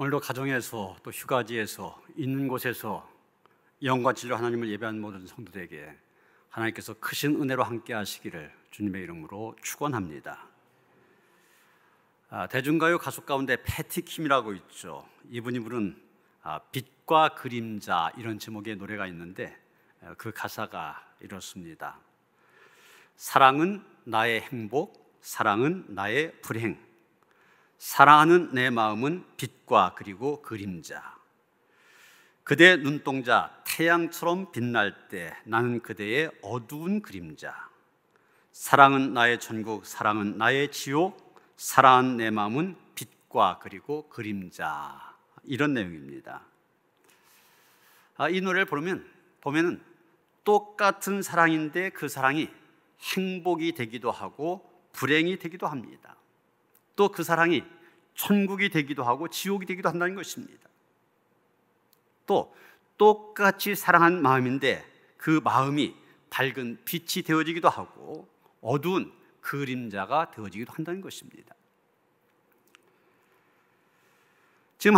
오늘도 가정에서 또 휴가지에서 있는 곳에서 영과 진리로 하나님을 예배하는 모든 성도들에게 하나님께서 크신 은혜로 함께 하시기를 주님의 이름으로 축원합니다. 대중가요 가수 가운데 패티킴이라고 있죠. 이분이 부른 빛과 그림자 이런 제목의 노래가 있는데 그 가사가 이렇습니다. 사랑은 나의 행복, 사랑은 나의 불행, 사랑하는 내 마음은 빛과 그리고 그림자. 그대 눈동자 태양처럼 빛날 때 나는 그대의 어두운 그림자. 사랑은 나의 천국, 사랑은 나의 지옥, 사랑하는 내 마음은 빛과 그리고 그림자. 이런 내용입니다. 이 노래를 보면은 똑같은 사랑인데 그 사랑이 행복이 되기도 하고 불행이 되기도 합니다. 또 그 사랑이 천국이 되기도 하고 지옥이 되기도 한다는 것입니다. 또 똑같이 사랑한 마음인데 그 마음이 밝은 빛이 되어지기도 하고 어두운 그림자가 되어지기도 한다는 것입니다. 지금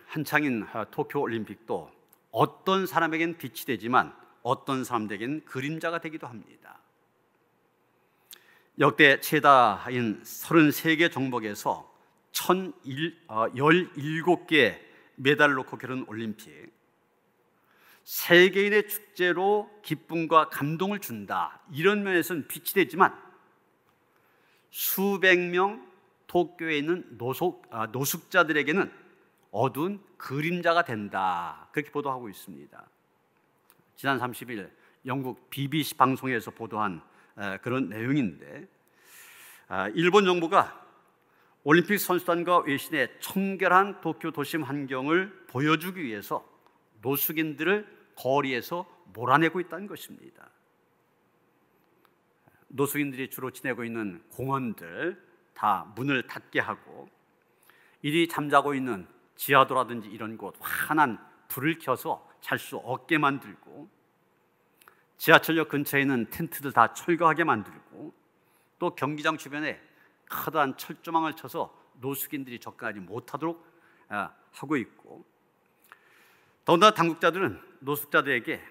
한창인 도쿄올림픽도 어떤 사람에겐 빛이 되지만 어떤 사람에겐 그림자가 되기도 합니다. 역대 최다인 33개 종목에서 17개 메달을 놓고 겨룬 올림픽, 세계인의 축제로 기쁨과 감동을 준다, 이런 면에서는 빛이 되지만 수백 명 도쿄에 있는 노숙자들에게는 어두운 그림자가 된다, 그렇게 보도하고 있습니다. 지난 30일 영국 BBC 방송에서 보도한 그런 내용인데, 일본 정부가 올림픽 선수단과 외신의 청결한 도쿄 도심 환경을 보여주기 위해서 노숙인들을 거리에서 몰아내고 있다는 것입니다. 노숙인들이 주로 지내고 있는 공원들 다 문을 닫게 하고, 이리 잠자고 있는 지하도라든지 이런 곳 환한 불을 켜서 잘 수 없게 만들고, 지하철역 근처에 있는 텐트들 다 철거하게 만들고, 또 경기장 주변에 커다란 철조망을 쳐서 노숙인들이 접근하지 못하도록 하고 있고, 더군다나 당국자들은 노숙자들에게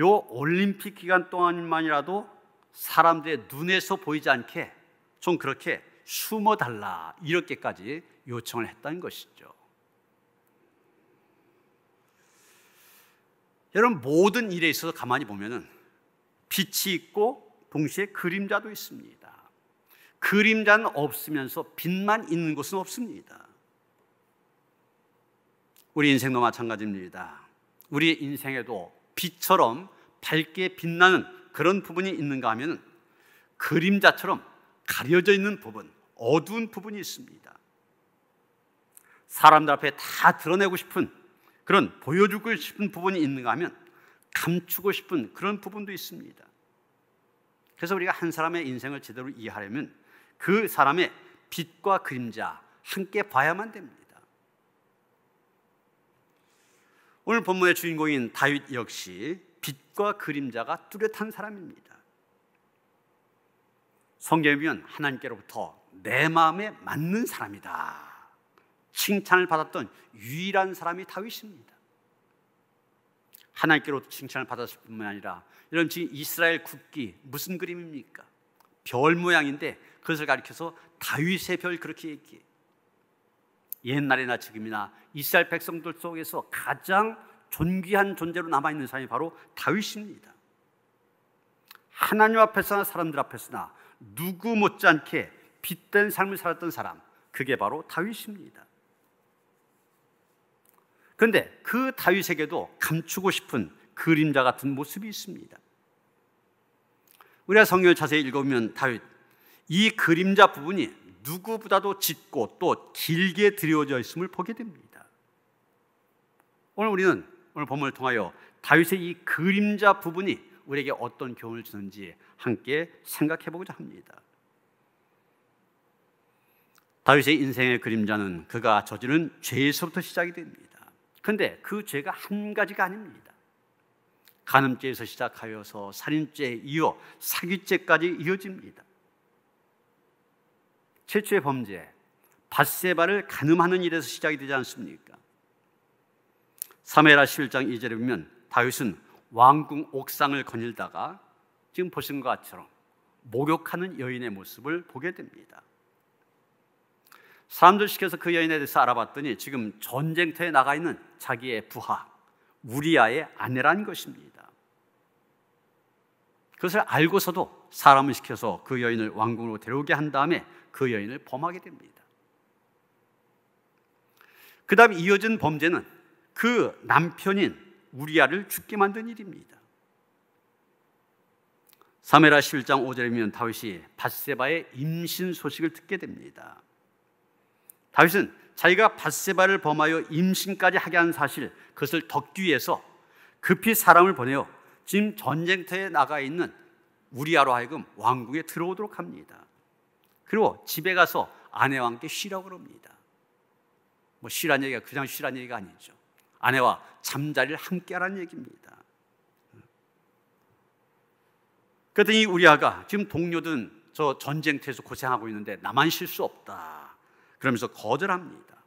요 올림픽 기간 동안만이라도 사람들의 눈에서 보이지 않게 좀 그렇게 숨어달라, 이렇게까지 요청을 했다는 것이죠. 여러분, 모든 일에 있어서 가만히 보면은 빛이 있고 동시에 그림자도 있습니다. 그림자는 없으면서 빛만 있는 곳은 없습니다. 우리 인생도 마찬가지입니다. 우리 인생에도 빛처럼 밝게 빛나는 그런 부분이 있는가 하면 그림자처럼 가려져 있는 부분, 어두운 부분이 있습니다. 사람들 앞에 다 드러내고 싶은, 그런 보여주고 싶은 부분이 있는가 하면 감추고 싶은 그런 부분도 있습니다. 그래서 우리가 한 사람의 인생을 제대로 이해하려면 그 사람의 빛과 그림자 함께 봐야만 됩니다. 오늘 본문의 주인공인 다윗 역시 빛과 그림자가 뚜렷한 사람입니다. 성경에 보면 하나님께로부터 내 마음에 맞는 사람이다, 칭찬을 받았던 유일한 사람이 다윗입니다. 하나님께로부터 칭찬을 받았을 뿐만 아니라, 여러분 지금 이스라엘 국기 무슨 그림입니까? 별 모양인데 그것을 가리켜서 다윗의 별, 그렇게 얘기해요. 옛날이나 지금이나 이스라엘 백성들 속에서 가장 존귀한 존재로 남아있는 사람이 바로 다윗입니다. 하나님 앞에서나 사람들 앞에서나 누구 못지않게 빛된 삶을 살았던 사람, 그게 바로 다윗입니다. 그런데 그 다윗에게도 감추고 싶은 그림자 같은 모습이 있습니다. 우리가 성경을 자세히 읽어보면 다윗, 이 그림자 부분이 누구보다도 짙고 또 길게 드려져 있음을 보게 됩니다. 오늘 본문을 통하여 다윗의 이 그림자 부분이 우리에게 어떤 교훈을 주는지 함께 생각해 보고자 합니다. 다윗의 인생의 그림자는 그가 저지른 죄에서부터 시작이 됩니다. 그런데 그 죄가 한 가지가 아닙니다. 간음죄에서 시작하여서 살인죄에 이어 사기죄까지 이어집니다. 최초의 범죄, 밧세바를 간음하는 일에서 시작이 되지 않습니까? 사무엘하 11장 2절에 보면 다윗은 왕궁 옥상을 거닐다가 지금 보신 것처럼 목욕하는 여인의 모습을 보게 됩니다. 사람들 시켜서 그 여인에 대해서 알아봤더니 지금 전쟁터에 나가 있는 자기의 부하 우리아의 아내라는 것입니다. 그것을 알고서도 사람을 시켜서 그 여인을 왕궁으로 데려오게 한 다음에 그 여인을 범하게 됩니다. 그 다음 이어진 범죄는 그 남편인 우리아를 죽게 만든 일입니다. 사무엘하 11장 5절에 보면 다윗이 밧세바의 임신 소식을 듣게 됩니다. 다윗은 자기가 밧세바를 범하여 임신까지 하게 한 사실, 그것을 덮기 위해서 급히 사람을 보내어 지금 전쟁터에 나가 있는 우리아로 하여금 왕궁에 들어오도록 합니다. 그리고 집에 가서 아내와 함께 쉬라고 그럽니다. 뭐 쉬란 얘기가 그냥 쉬란 얘기가 아니죠. 아내와 잠자리를 함께 하라는 얘기입니다. 그랬더니 우리아가 지금 동료든 저 전쟁터에서 고생하고 있는데 나만 쉴 수 없다 그러면서 거절합니다.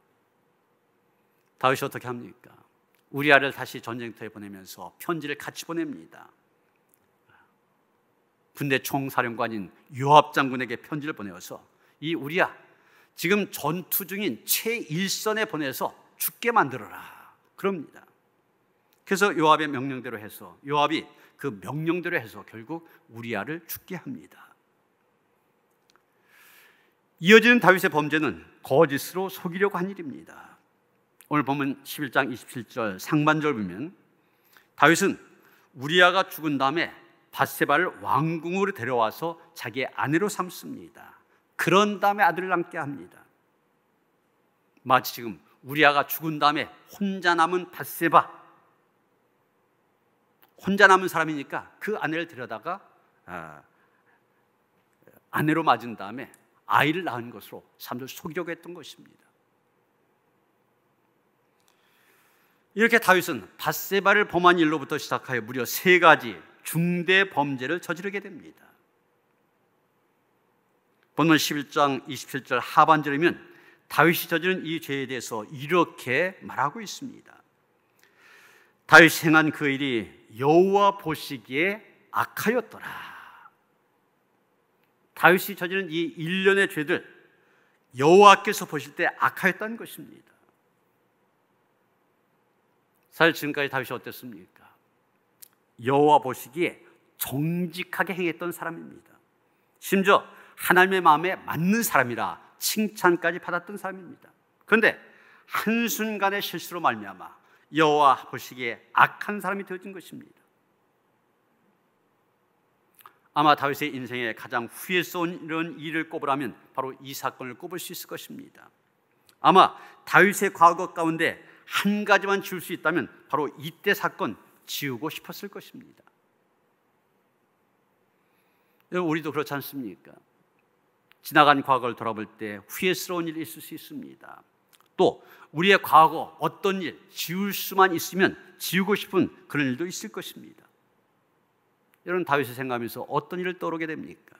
다윗이 어떻게 합니까? 우리아를 다시 전쟁터에 보내면서 편지를 같이 보냅니다. 군대 총사령관인 요압 장군에게 편지를 보내어서 이 우리아 지금 전투 중인 최일선에 보내서 죽게 만들어라 그럽니다. 그래서 요압의 명령대로 해서 요압이 그 명령대로 해서 결국 우리아를 죽게 합니다. 이어지는 다윗의 범죄는 거짓으로 속이려고 한 일입니다. 오늘 보면 11장 27절 상반절 보면 다윗은 우리아가 죽은 다음에 밧세바를 왕궁으로 데려와서 자기의 아내로 삼습니다. 그런 다음에 아들을 낳게 합니다. 마치 지금 우리아가 죽은 다음에 혼자 남은 밧세바, 혼자 남은 사람이니까 그 아내를 데려다가 아내로 맞은 다음에 아이를 낳은 것으로 사람들 속이려고 했던 것입니다. 이렇게 다윗은 밧세바를 범한 일로부터 시작하여 무려 3가지 중대 범죄를 저지르게 됩니다. 본문 11장 27절 하반절이면 다윗이 저지른 이 죄에 대해서 이렇게 말하고 있습니다. 다윗이 행한 그 일이 여호와 보시기에 악하였더라. 다윗이 저지른 이 일련의 죄들 여호와께서 보실 때 악하였다는 것입니다. 사실 지금까지 다윗이 어땠습니까? 여호와 보시기에 정직하게 행했던 사람입니다. 심지어 하나님의 마음에 맞는 사람이라 칭찬까지 받았던 사람입니다. 그런데 한순간의 실수로 말미암아 여호와 보시기에 악한 사람이 되어진 것입니다. 아마 다윗의 인생에 가장 후회스러운 이런 일을 꼽으라면 바로 이 사건을 꼽을 수 있을 것입니다. 아마 다윗의 과거 가운데 한 가지만 지울 수 있다면 바로 이때 사건 지우고 싶었을 것입니다. 우리도 그렇지 않습니까? 지나간 과거를 돌아볼 때 후회스러운 일이 있을 수 있습니다. 또 우리의 과거 어떤 일 지울 수만 있으면 지우고 싶은 그런 일도 있을 것입니다. 여러분 다윗을 생각하면서 어떤 일을 떠오르게 됩니까?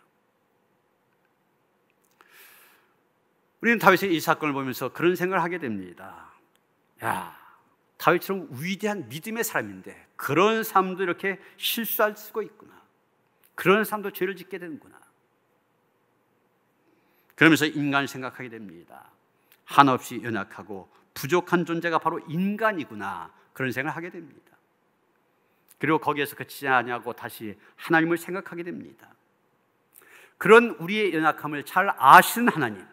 우리는 다윗의 이 사건을 보면서 그런 생각을 하게 됩니다. 야, 다윗처럼 위대한 믿음의 사람인데 그런 사람도 이렇게 실수할 수가 있구나. 그런 사람도 죄를 짓게 되는구나. 그러면서 인간을 생각하게 됩니다. 한없이 연약하고 부족한 존재가 바로 인간이구나. 그런 생각을 하게 됩니다. 그리고 거기에서 그치지 아니하고 다시 하나님을 생각하게 됩니다. 그런 우리의 연약함을 잘 아시는 하나님,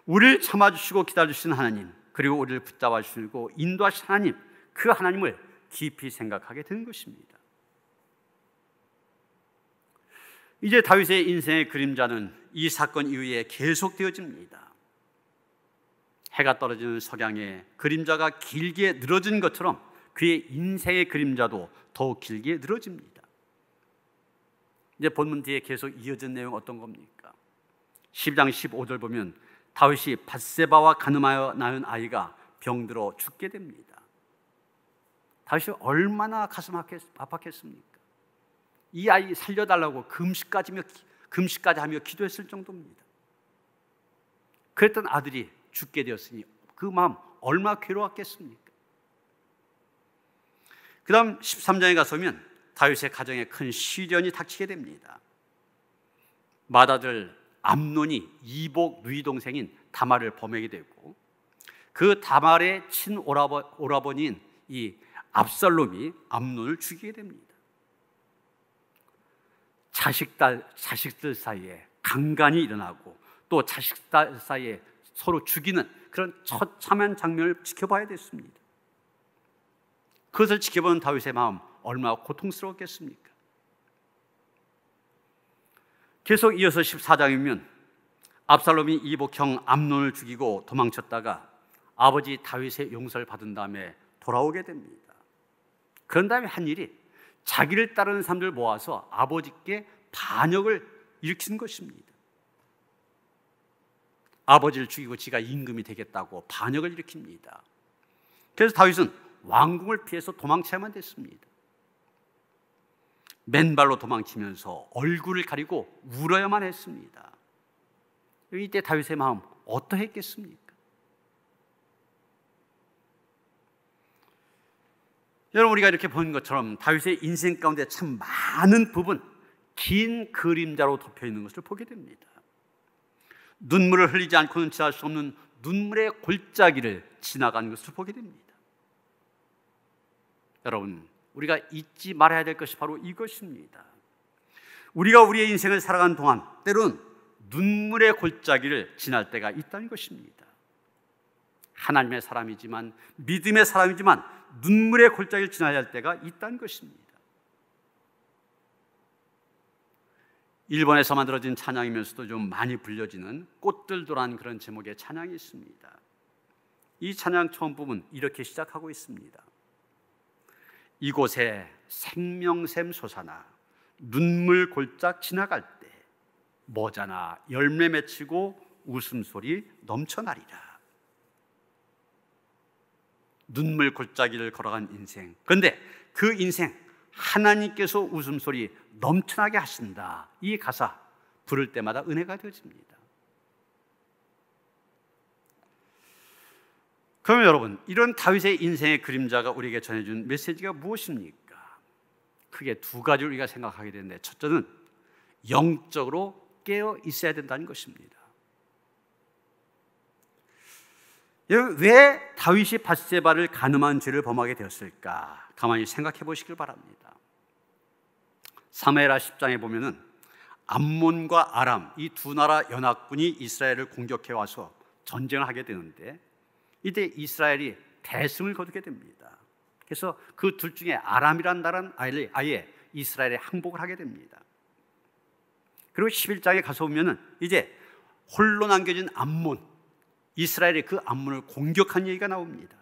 우리를 참아주시고 기다려주시는 하나님, 그리고 우리를 붙잡아 주시고 인도하시는 하나님, 그 하나님을 깊이 생각하게 되는 것입니다. 이제 다윗의 인생의 그림자는 이 사건 이후에 계속되어집니다. 해가 떨어지는 석양에 그림자가 길게 늘어진 것처럼 그의 인생의 그림자도 더욱 길게 늘어집니다. 이제 본문 뒤에 계속 이어진 내용 어떤 겁니까? 10장 15절 보면 다윗이 밧세바와 간음하여 낳은 아이가 병들어 죽게 됩니다. 다윗이 얼마나 가슴 아팠겠습니까? 이 아이 살려달라고 금식까지 하며 기도했을 정도입니다. 그랬던 아들이 죽게 되었으니 그 마음 얼마나 괴로웠겠습니까? 그 다음 13장에 가서면 다윗의 가정에 큰 시련이 닥치게 됩니다. 맏아들 암논이 이복 누이 동생인 다말을 범하게 되고, 그 다말의 친오라버니인 이 압살롬이 암논을 죽이게 됩니다. 자식들 사이에 강간이 일어나고 또 자식들 사이에 서로 죽이는 그런 처참한 장면을 지켜봐야 됐습니다. 그것을 지켜보는 다윗의 마음 얼마나 고통스러웠겠습니까? 계속 이어서 14장이면 압살롬이 이복형 암논을 죽이고 도망쳤다가 아버지 다윗의 용서를 받은 다음에 돌아오게 됩니다. 그런 다음에 한 일이 자기를 따르는 사람들을 모아서 아버지께 반역을 일으킨 것입니다. 아버지를 죽이고 지가 임금이 되겠다고 반역을 일으킵니다. 그래서 다윗은 왕궁을 피해서 도망쳐야만 됐습니다. 맨발로 도망치면서 얼굴을 가리고 울어야만 했습니다. 이때 다윗의 마음 어떠했겠습니까? 여러분, 우리가 이렇게 본 것처럼 다윗의 인생 가운데 참 많은 부분, 긴 그림자로 덮여 있는 것을 보게 됩니다. 눈물을 흘리지 않고는 지날 수 없는 눈물의 골짜기를 지나가는 것을 보게 됩니다. 여러분, 우리가 잊지 말아야 될 것이 바로 이것입니다. 우리가 우리의 인생을 살아가는 동안 때로는 눈물의 골짜기를 지날 때가 있다는 것입니다. 하나님의 사람이지만, 믿음의 사람이지만 눈물의 골짜기를 지나야 할 때가 있다는 것입니다. 일본에서 만들어진 찬양이면서도 좀 많이 불려지는 꽃들도란 그런 제목의 찬양이 있습니다. 이 찬양 처음 부분 이렇게 시작하고 있습니다. 이곳에 생명샘 솟아나 눈물 골짝 지나갈 때 모자나 열매 맺히고 웃음소리 넘쳐나리라. 눈물 골짜기를 걸어간 인생, 그런데 그 인생 하나님께서 웃음소리 넘쳐나게 하신다. 이 가사 부를 때마다 은혜가 되어집니다. 그러면 여러분, 이런 다윗의 인생의 그림자가 우리에게 전해준 메시지가 무엇입니까? 크게 두 가지를 우리가 생각하게 되는데, 첫째는 영적으로 깨어 있어야 된다는 것입니다. 왜 다윗이 밧세바를 간음한 죄를 범하게 되었을까? 가만히 생각해 보시길 바랍니다. 사무엘하 10장에 보면은 암몬과 아람, 이 두 나라 연합군이 이스라엘을 공격해 와서 전쟁을 하게 되는데, 이때 이스라엘이 대승을 거두게 됩니다. 그래서 그 둘 중에 아람이라는 나라는 아예 이스라엘에 항복을 하게 됩니다. 그리고 11장에 가서 보면은 이제 홀로 남겨진 암몬, 이스라엘이 그 암몬을 공격한 얘기가 나옵니다.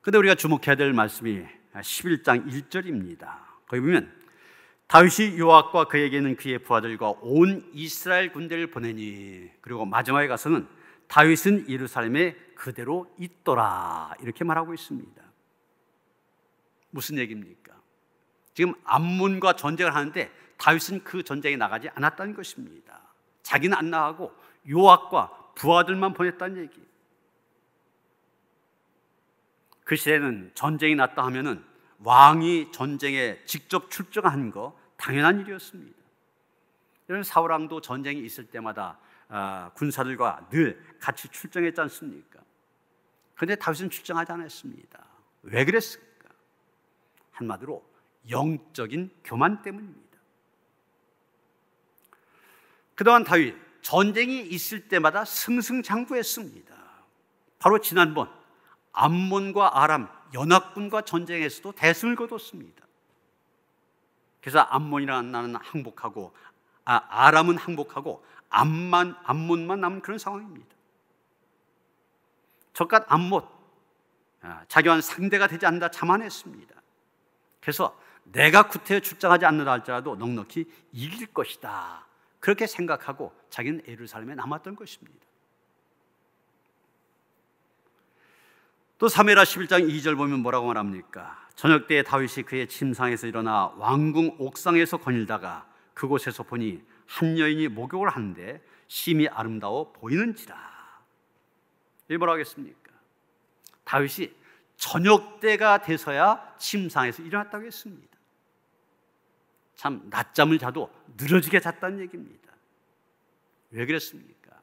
그런데 우리가 주목해야 될 말씀이 11장 1절입니다. 거기 보면 다윗이 요압과 그에게 있는 그의 부하들과 온 이스라엘 군대를 보내니, 그리고 마지막에 가서는 다윗은 예루살렘에 그대로 있더라, 이렇게 말하고 있습니다. 무슨 얘기입니까? 지금 암몬과 전쟁을 하는데 다윗은 그 전쟁에 나가지 않았다는 것입니다. 자기는 안 나가고 요압과 부하들만 보냈다는 얘기. 그 시대는 전쟁이 났다 하면은 왕이 전쟁에 직접 출정하는 거 당연한 일이었습니다. 이런 사울왕도 전쟁이 있을 때마다 군사들과 늘 같이 출정했지 않습니까? 그런데 다윗은 출정하지 않았습니다. 왜 그랬을까? 한마디로 영적인 교만 때문입니다. 그동안 다윗 전쟁이 있을 때마다 승승장구했습니다. 바로 지난번 암몬과 아람 연합군과 전쟁에서도 대승을 거뒀습니다. 그래서 암몬이라는 나라는 항복하고 아람은 항복하고 암몬만 남은 그런 상황입니다. 적갓 암못, 자기와는 상대가 되지 않는다 자만했습니다. 그래서 내가 구태여 출장하지 않는다 할지라도 넉넉히 이길 것이다, 그렇게 생각하고 자기는 예루살렘에 남았던 것입니다. 또 사무엘하 11장 2절 보면 뭐라고 말합니까? 저녁 때에 다윗이 그의 침상에서 일어나 왕궁 옥상에서 거닐다가 그곳에서 보니 한 여인이 목욕을 하는데 심히 아름다워 보이는지라. 이 뭐라고 하겠습니까? 다윗이 저녁 때가 돼서야 침상에서 일어났다고 했습니다. 참 낮잠을 자도 늘어지게 잤다는 얘기입니다. 왜 그랬습니까?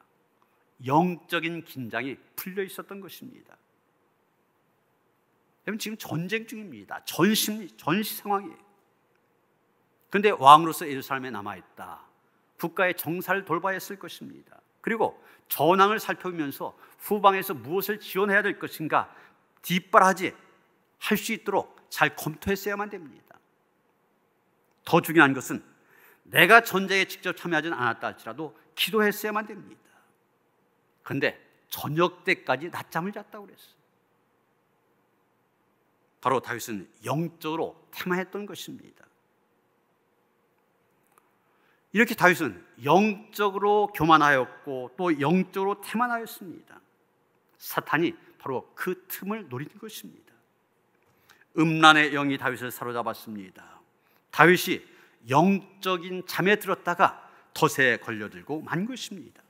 영적인 긴장이 풀려 있었던 것입니다. 여러분, 지금 전쟁 중입니다. 전시 상황이에요. 그런데 왕으로서 예루살렘에 남아있다. 국가의 정사를 돌봐야 했을 것입니다. 그리고 전황을 살펴보면서 후방에서 무엇을 지원해야 될 것인가 뒷바라지 할 수 있도록 잘 검토했어야만 됩니다. 더 중요한 것은 내가 전쟁에 직접 참여하지는 않았다 할지라도 기도했어야만 됩니다. 그런데 저녁 때까지 낮잠을 잤다고 그랬어요. 바로 다윗은 영적으로 태만했던 것입니다. 이렇게 다윗은 영적으로 교만하였고 또 영적으로 태만하였습니다. 사탄이 바로 그 틈을 노리는 것입니다. 음란의 영이 다윗을 사로잡았습니다. 다윗이 영적인 잠에 들었다가 덫에 걸려들고 만 것입니다.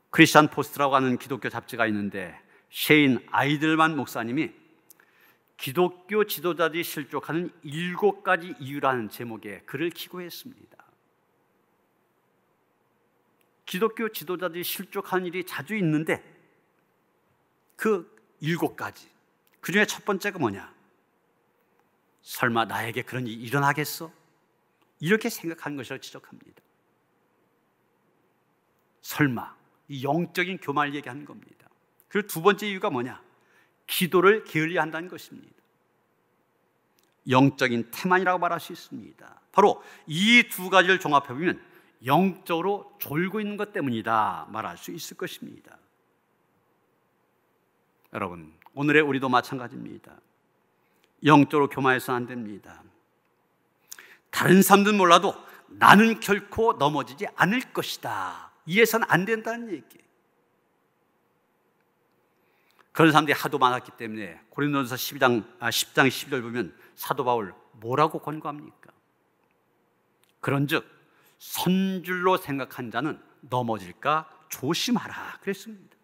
크리스천 포스트라고 하는 기독교 잡지가 있는데 셰인 아이들만 목사님이 기독교 지도자들이 실족하는 7가지 이유라는 제목의 글을 기고했습니다. 기독교 지도자들이 실족하는 일이 자주 있는데 그 7가지, 그 중에 첫 번째가 뭐냐? 설마 나에게 그런 일이 일어나겠어? 이렇게 생각하는 것이라고 지적합니다. 설마, 이 영적인 교만을 얘기하는 겁니다. 그리고 두 번째 이유가 뭐냐? 기도를 게을리한다는 것입니다. 영적인 태만이라고 말할 수 있습니다. 바로 이 두 가지를 종합해보면 영적으로 졸고 있는 것 때문이다 말할 수 있을 것입니다. 여러분, 오늘의 우리도 마찬가지입니다. 영적으로 교만해서는 안 됩니다. 다른 사람들은 몰라도 나는 결코 넘어지지 않을 것이다. 이해서는 안 된다는 얘기예요. 그런 사람들이 하도 많았기 때문에 고린도전서 10장 11절 보면 사도 바울 뭐라고 권고합니까? 그런즉 선줄로 생각한 자는 넘어질까 조심하라 그랬습니다.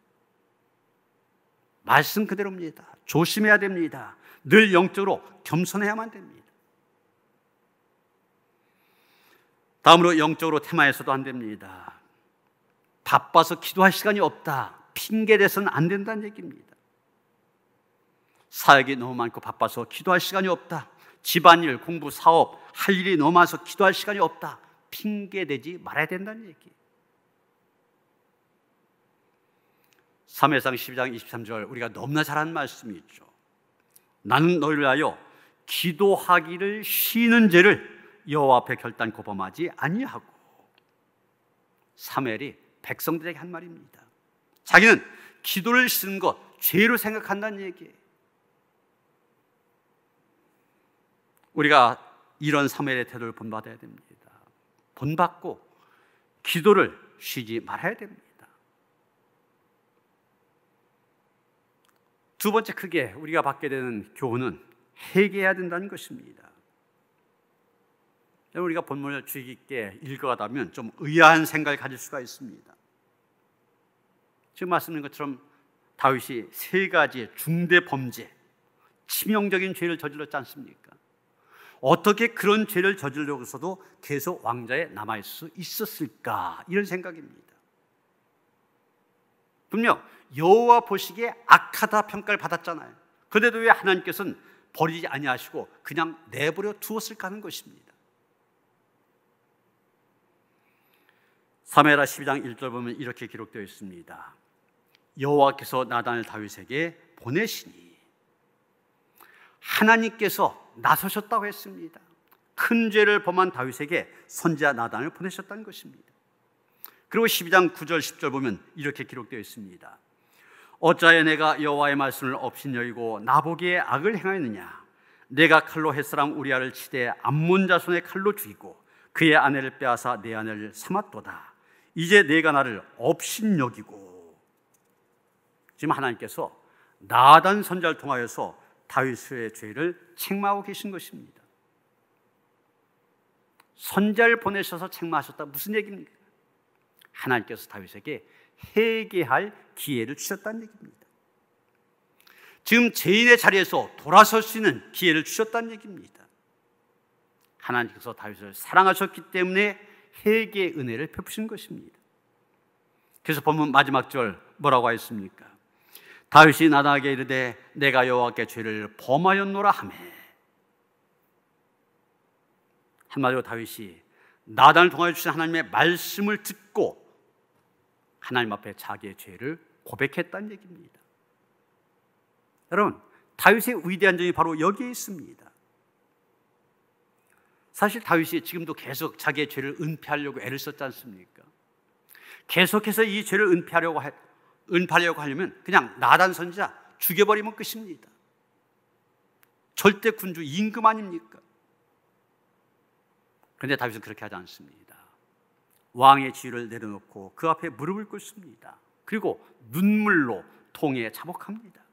말씀 그대로입니다. 조심해야 됩니다. 늘 영적으로 겸손해야만 됩니다. 다음으로 영적으로 태만해서도 안 됩니다. 바빠서 기도할 시간이 없다. 핑계대서는 안 된다는 얘기입니다. 사역이 너무 많고 바빠서 기도할 시간이 없다. 집안일, 공부, 사업 할 일이 너무 많아서 기도할 시간이 없다. 핑계대지 말아야 된다는 얘기. 사무엘상 12장 23절 우리가 너무나 잘 아는 말씀이 있죠. 나는 너희를 하여 기도하기를 쉬는 죄를 여호와 앞에 결단코 범하지 아니하고. 사무엘이 백성들에게 한 말입니다. 자기는 기도를 쉬는 것 죄로 생각한다는 얘기예요. 우리가 이런 사무엘의 태도를 본받아야 됩니다. 본받고 기도를 쉬지 말아야 됩니다. 두 번째 크게 우리가 받게 되는 교훈은 회개해야 된다는 것입니다. 우리가 본문을 주의 깊게 읽어가다면 좀 의아한 생각을 가질 수가 있습니다. 지금 말씀드린 것처럼 다윗이 3가지의 중대 범죄, 치명적인 죄를 저질렀지 않습니까? 어떻게 그런 죄를 저지르고서도 계속 왕좌에 남아있을 수 있었을까? 이런 생각입니다. 분명 여호와 보시기에 악하다 평가를 받았잖아요. 그런데도 왜 하나님께서는 버리지 아니하시고 그냥 내버려 두었을까 하는 것입니다. 사무엘하 12장 1절 보면 이렇게 기록되어 있습니다. 여호와께서 나단을 다윗에게 보내시니 하나님께서 나서셨다고 했습니다. 큰 죄를 범한 다윗에게 선지자 나단을 보내셨다는 것입니다. 그리고 12장 9절 10절 보면 이렇게 기록되어 있습니다. 어찌하여 내가 여호와의 말씀을 업신여기고 나보기에 악을 행하였느냐? 내가 칼로 햇사람 우리아를 치되 암몬 자손의 칼로 죽이고 그의 아내를 빼앗아 내 아내를 삼았도다. 이제 내가 나를 업신여기고. 지금 하나님께서 나단 선지자를 통하여서 다윗의 죄를 책망하고 계신 것입니다. 선지자를 보내셔서 책망하셨다. 무슨 얘기입니까? 하나님께서 다윗에게 회개할 기회를 주셨다는 얘기입니다. 지금 죄인의 자리에서 돌아설 수 있는 기회를 주셨다는 얘기입니다. 하나님께서 다윗을 사랑하셨기 때문에 회개의 은혜를 베푸신 것입니다. 그래서 본문 마지막 절 뭐라고 하였습니까? 다윗이 나단에게 이르되 내가 여호와께 죄를 범하였노라 하매. 한마디로 다윗이 나단을 통하여 주신 하나님의 말씀을 듣고 하나님 앞에 자기의 죄를 고백했다는 얘기입니다. 여러분, 다윗의 위대한 점이 바로 여기에 있습니다. 사실 다윗이 지금도 계속 자기의 죄를 은폐하려고 애를 썼지 않습니까? 계속해서 이 죄를 은폐하려고 하려면 그냥 나단 선지자 죽여버리면 끝입니다. 절대 군주 임금 아닙니까? 그런데 다윗은 그렇게 하지 않습니다. 왕의 지위를 내려놓고 그 앞에 무릎을 꿇습니다. 그리고 눈물로 통에 자복합니다.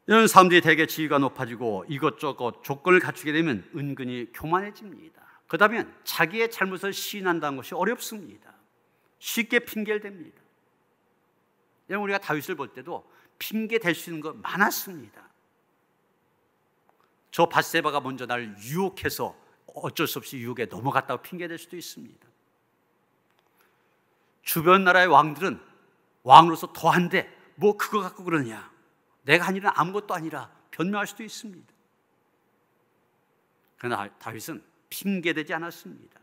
이런 사람들이 대개 지위가 높아지고 이것저것 조건을 갖추게 되면 은근히 교만해집니다. 그러다면 자기의 잘못을 시인한다는 것이 어렵습니다. 쉽게 핑계를 댑니다. 우리가 다윗을 볼 때도 핑계 댈 수 있는 거 많았습니다. 저 밧세바가 먼저 나를 유혹해서 어쩔 수 없이 유혹에 넘어갔다고 핑계 댈 수도 있습니다. 주변 나라의 왕들은 왕으로서 더한데 뭐 그거 갖고 그러냐, 내가 한 일은 아무것도 아니라 변명할 수도 있습니다. 그러나 다윗은 핑계대지 않았습니다.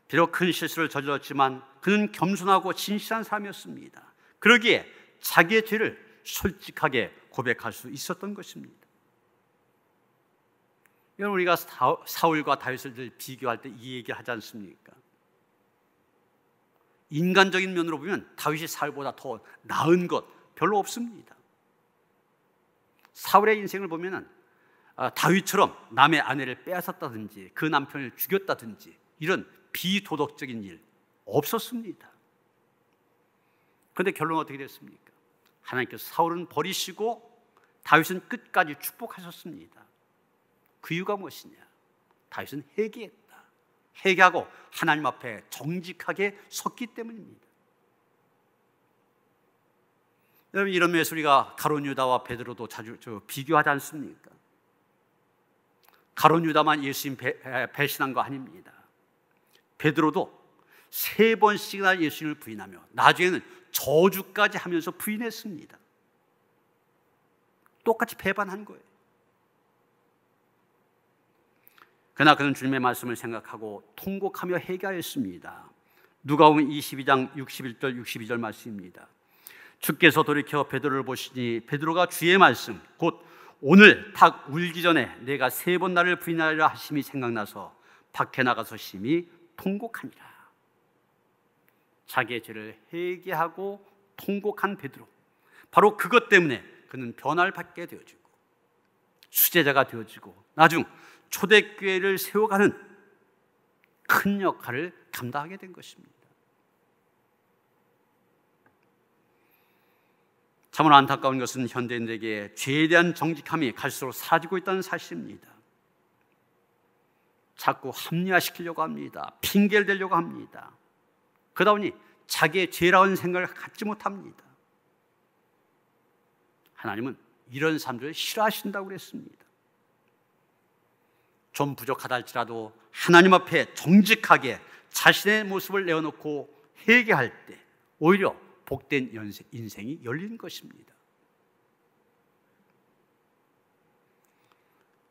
비록 큰 실수를 저질렀지만 그는 겸손하고 진실한 사람이었습니다. 그러기에 자기의 죄를 솔직하게 고백할 수 있었던 것입니다. 여러분, 우리가 사울과 다윗을 늘 비교할 때 이 얘기를 하지 않습니까? 인간적인 면으로 보면 다윗이 사울보다 더 나은 것 별로 없습니다. 사울의 인생을 보면 다윗처럼 남의 아내를 빼앗았다든지 그 남편을 죽였다든지 이런 비도덕적인 일 없었습니다. 그런데 결론은 어떻게 됐습니까? 하나님께서 사울은 버리시고 다윗은 끝까지 축복하셨습니다. 그 이유가 무엇이냐? 다윗은 회개했다. 회개하고 하나님 앞에 정직하게 섰기 때문입니다. 여러분, 이런 면에서 우리가 가룟 유다와 베드로도 자주 비교하지 않습니까? 가룟 유다만 예수님 배신한 거 아닙니다. 베드로도 3번씩이나 예수님을 부인하며 나중에는 저주까지 하면서 부인했습니다. 똑같이 배반한 거예요. 그러나 그는 주님의 말씀을 생각하고 통곡하며 회개하였습니다. 누가복음 22장 61절 62절 말씀입니다. 주께서 돌이켜 베드로를 보시니 베드로가 주의 말씀 곧 오늘 닭 울기 전에 내가 3번 나를 부인하리라 하심이 생각나서 밖에 나가서 심히 통곡하니라. 자기의 죄를 회개하고 통곡한 베드로, 바로 그것 때문에 그는 변화를 받게 되어지고 수제자가 되어지고 나중 초대교회를 세워가는 큰 역할을 감당하게 된 것입니다. 참으로 안타까운 것은 현대인들에게 죄에 대한 정직함이 갈수록 사라지고 있다는 사실입니다. 자꾸 합리화시키려고 합니다. 핑계를 대려고 합니다. 그러다 보니 자기의 죄라는 생각을 갖지 못합니다. 하나님은 이런 사람들을 싫어하신다고 그랬습니다. 좀 부족하다 할지라도 하나님 앞에 정직하게 자신의 모습을 내어놓고 회개할 때 오히려 복된 인생이 열리는 것입니다.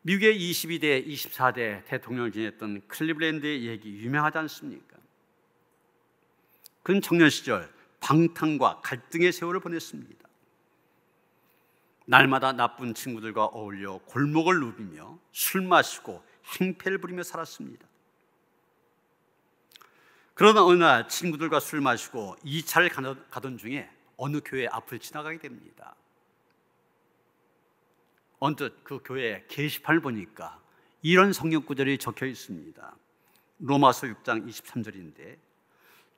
미국의 22대, 24대 대통령을 지냈던 클리블랜드의 얘기 유명하지 않습니까? 그는 청년 시절 방탕과 갈등의 세월을 보냈습니다. 날마다 나쁜 친구들과 어울려 골목을 누비며 술 마시고 행패를 부리며 살았습니다. 그러나 어느 날 친구들과 술 마시고 2차를 가던 중에 어느 교회 앞을 지나가게 됩니다. 언뜻 그 교회 게시판을 보니까 이런 성경 구절이 적혀 있습니다. 로마서 6장 23절인데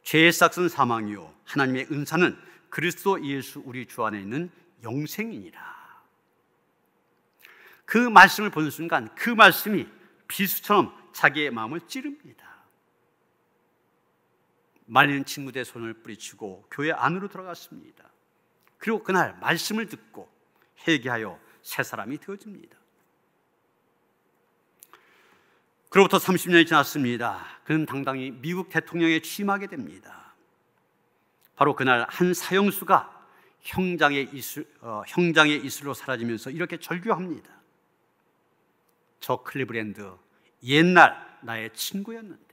죄의 삭은 사망이요 하나님의 은사는 그리스도 예수 우리 주 안에 있는 영생이니라. 그 말씀을 보는 순간 그 말씀이 비수처럼 자기의 마음을 찌릅니다. 말리는 친구들의 손을 뿌리치고 교회 안으로 들어갔습니다. 그리고 그날 말씀을 듣고 회개하여 새 사람이 되어집니다. 그로부터 30년이 지났습니다. 그는 당당히 미국 대통령에 취임하게 됩니다. 바로 그날 한 사형수가 형장의 이슬로 사라지면서 이렇게 절규합니다. 저 클리브랜드 옛날 나의 친구였는데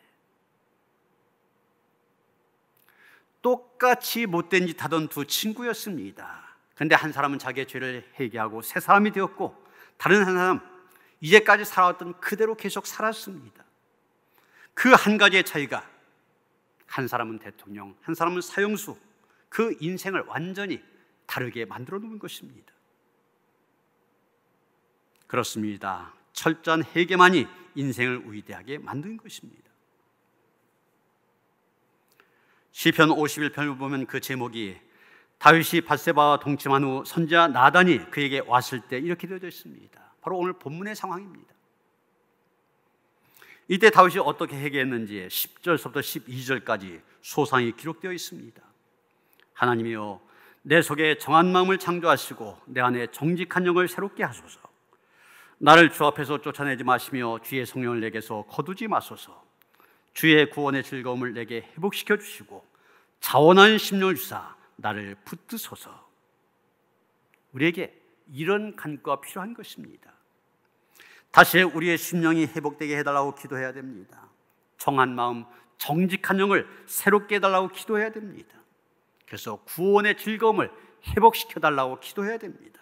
똑같이 못된 짓 하던 두 친구였습니다. 그런데 한 사람은 자기의 죄를 회개하고 새 사람이 되었고 다른 한 사람 이제까지 살아왔던 그대로 계속 살았습니다. 그 한 가지의 차이가 한 사람은 대통령, 한 사람은 사형수, 그 인생을 완전히 다르게 만들어 놓은 것입니다. 그렇습니다. 철저한 회개만이 인생을 위대하게 만든 것입니다. 시편 51편을 보면 그 제목이 다윗이 밧세바와 동침한 후 선지자 나단이 그에게 왔을 때 이렇게 되어져 있습니다. 바로 오늘 본문의 상황입니다. 이때 다윗이 어떻게 회개했는지 10절부터 12절까지 소상히 기록되어 있습니다. 하나님이여 내 속에 정한 마음을 창조하시고 내 안에 정직한 영을 새롭게 하소서. 나를 주 앞에서 쫓아내지 마시며 주의 성령을 내게서 거두지 마소서. 주의 구원의 즐거움을 내게 회복시켜 주시고 자원한 심령을 주사 나를 붙드소서. 우리에게 이런 간구가 필요한 것입니다. 다시 우리의 심령이 회복되게 해달라고 기도해야 됩니다. 정한 마음, 정직한 영을 새롭게 해달라고 기도해야 됩니다. 그래서 구원의 즐거움을 회복시켜달라고 기도해야 됩니다.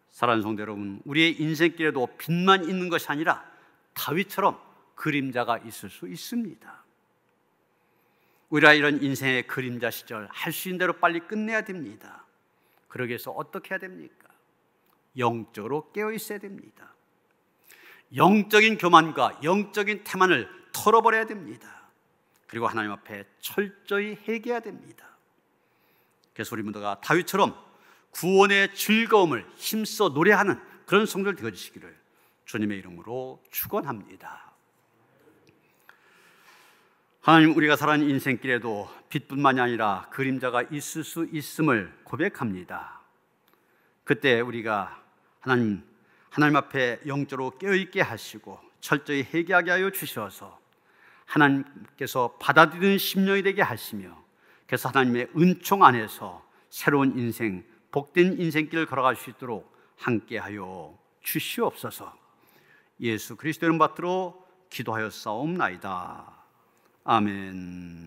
사랑하는 성도 여러분, 우리의 인생길에도 빛만 있는 것이 아니라 다윗처럼 그림자가 있을 수 있습니다. 우리가 이런 인생의 그림자 시절 할 수 있는 대로 빨리 끝내야 됩니다. 그러기 위해서 어떻게 해야 됩니까? 영적으로 깨어 있어야 됩니다. 영적인 교만과 영적인 태만을 털어버려야 됩니다. 그리고 하나님 앞에 철저히 회개해야 됩니다. 그래서 우리 모두가 다윗처럼 구원의 즐거움을 힘써 노래하는 그런 성도들 되어주시기를 주님의 이름으로 축원합니다. 하나님, 우리가 살아가는 인생길에도 빛뿐만이 아니라 그림자가 있을 수 있음을 고백합니다. 그때 우리가 하나님 앞에 영적으로 깨어있게 하시고 철저히 회개하게 하여 주셔서 하나님께서 받아들이는 심령이 되게 하시며 그래서 하나님의 은총 안에서 새로운 인생, 복된 인생길을 걸어갈 수 있도록 함께하여 주시옵소서. 예수 그리스도의 이름 받들어 기도하여 싸움나이다. 아멘.